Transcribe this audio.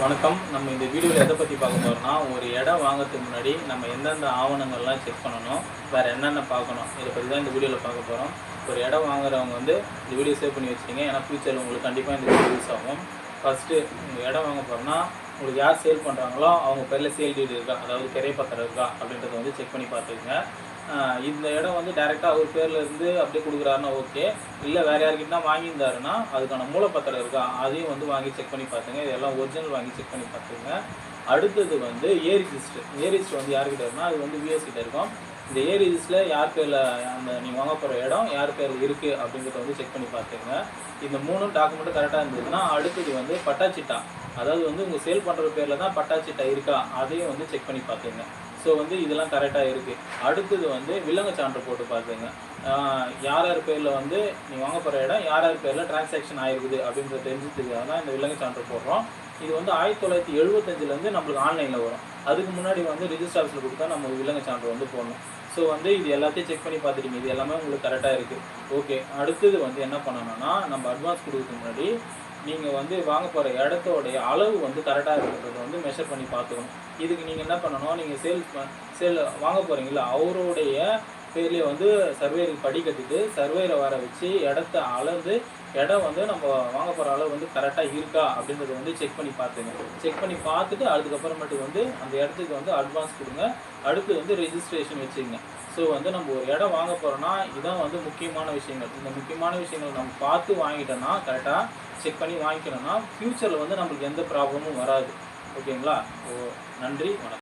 வணக்கம். நம்ம இந்த வீடியோவில் எதை பற்றி பார்க்க போகிறோம்னா, ஒரு இடம் வாங்குறதுக்கு முன்னாடி நம்ம எந்தெந்த ஆவணங்கள்லாம் செக் பண்ணணும், வேறு என்னென்ன பார்க்கணும், இதை பற்றி தான் இந்த வீடியோவில் பார்க்க போகிறோம். ஒரு இடம் வாங்குறவங்க வந்து இந்த வீடியோ சேவ் பண்ணி வச்சுக்கிங்க. ஏன்னா ஃபியூச்சரில் உங்களுக்கு கண்டிப்பாக இந்த வீடியோ யூஸ் ஆகும். ஃபஸ்ட்டு உங்கள் இடம் வாங்க போகிறோம்னா, உங்களுக்கு யார் சேல் பண்ணுறாங்களோ அவங்க பேரில் சேல் டீடு இருக்கா, அதாவது கிரை பத்திரம் இருக்கா அப்படின்றத வந்து செக் பண்ணி பார்த்துக்குங்க. இந்த இடம் வந்து டைரெக்டாக அவர் பேரில் இருந்து அப்படியே கொடுக்குறாருன்னா ஓகே. இல்லை வேறு யார்கிட்ட வாங்கியிருந்தாருன்னா அதுக்கான மூலப்பத்திரம் இருக்கா, அதையும் வந்து வாங்கி செக் பண்ணி பார்த்துங்க. இதெல்லாம் ஒரிஜினல் வாங்கி செக் பண்ணி பார்த்துங்க. அடுத்தது வந்து ஏ ரிஜிஸ்டர் வந்து யார்கிட்ட இருக்குன்னா அது வந்து விஎஸ் கிட்ட இருக்கும். இந்த ஏ ரிஜிஸ்டரில் யார் பேரில் அந்த நீங்கள் வாங்க போகிற இடம் யார் பேரில் இருக்குது அப்படிங்கிறத வந்து செக் பண்ணி பார்த்துங்க. இந்த 3 டாக்குமெண்ட்டும் கரெக்டாக இருந்ததுன்னா அடுத்தது வந்து பட்டாச்சிட்டா, அதாவது வந்து உங்கள் சேல் பண்ணுற பேரில் தான் பட்டாச்சிட்டா இருக்கா, அதையும் வந்து செக் பண்ணி பார்த்துங்க. ஸோ வந்து இதெல்லாம் கரெக்டாக இருக்குது. அடுத்தது வந்து வில்லங்க சான்று போட்டு பார்த்துங்க. யார் யார் பேரில் வந்து நீ வாங்க போகிற இடம் யார் யார் பேரில் டிரான்சாக்ஷன் ஆகிருக்குது அப்படின்றத தெரிஞ்சுக்கிறதுக்காக தான் இந்த வில்லங்க சான்று போடுறோம். இது வந்து 1975 நம்மளுக்கு ஆன்லைனில் வரும். அதுக்கு முன்னாடி வந்து ரிஜிஸ்டர் ஆஃபீஸில் கொடுத்தா நம்ம வில்லங்க சான்று வந்து போடணும். ஸோ வந்து இது எல்லாத்தையும் செக் பண்ணி பார்த்துட்டீங்க. இது எல்லாமே உங்களுக்கு கரெக்டாக இருக்குது. ஓகே, அடுத்தது வந்து என்ன பண்ணணும்னா, நம்ம அட்வான்ஸ் கொடுக்கறதுக்கு முன்னாடி நீங்கள் வந்து வாங்க போகிற இடத்தோடைய அளவு வந்து கரெக்டாக இருக்கிறத வந்து மெஷர் பண்ணி பார்த்துக்கணும். இதுக்கு நீங்கள் என்ன பண்ணணும், நீங்கள் சேல் வாங்க போகிறீங்களா அவருடைய பேர்லேயே வந்து சர்வேருக்கு படி கட்டிட்டு சர்வேரை வர வச்சு இடத்த அளந்து இடம் வந்து நம்ம வாங்க போகிற அளவு வந்து கரெக்டாக இருக்கா அப்படின்றத வந்து செக் பண்ணி பார்த்துங்க. செக் பண்ணி பார்த்துட்டு அதுக்கப்புறமேட்டு வந்து அந்த இடத்துக்கு வந்து அட்வான்ஸ் கொடுங்க. அடுத்து வந்து ரெஜிஸ்ட்ரேஷன் வச்சுங்க. ஸோ வந்து நம்ம ஒரு இடம் வாங்க போகிறோன்னா இதான் வந்து முக்கியமான விஷயங்கள். இந்த முக்கியமான விஷயங்கள் நம்ம பார்த்து வாங்கிட்டோன்னா கரெக்டாக செக் பண்ணி வாங்கிக்கணும்னா ஃப்யூச்சரில் வந்து நம்மளுக்கு எந்த ப்ராப்ளமும் வராது. ஓகேங்களா? நன்றி, வணக்கம்.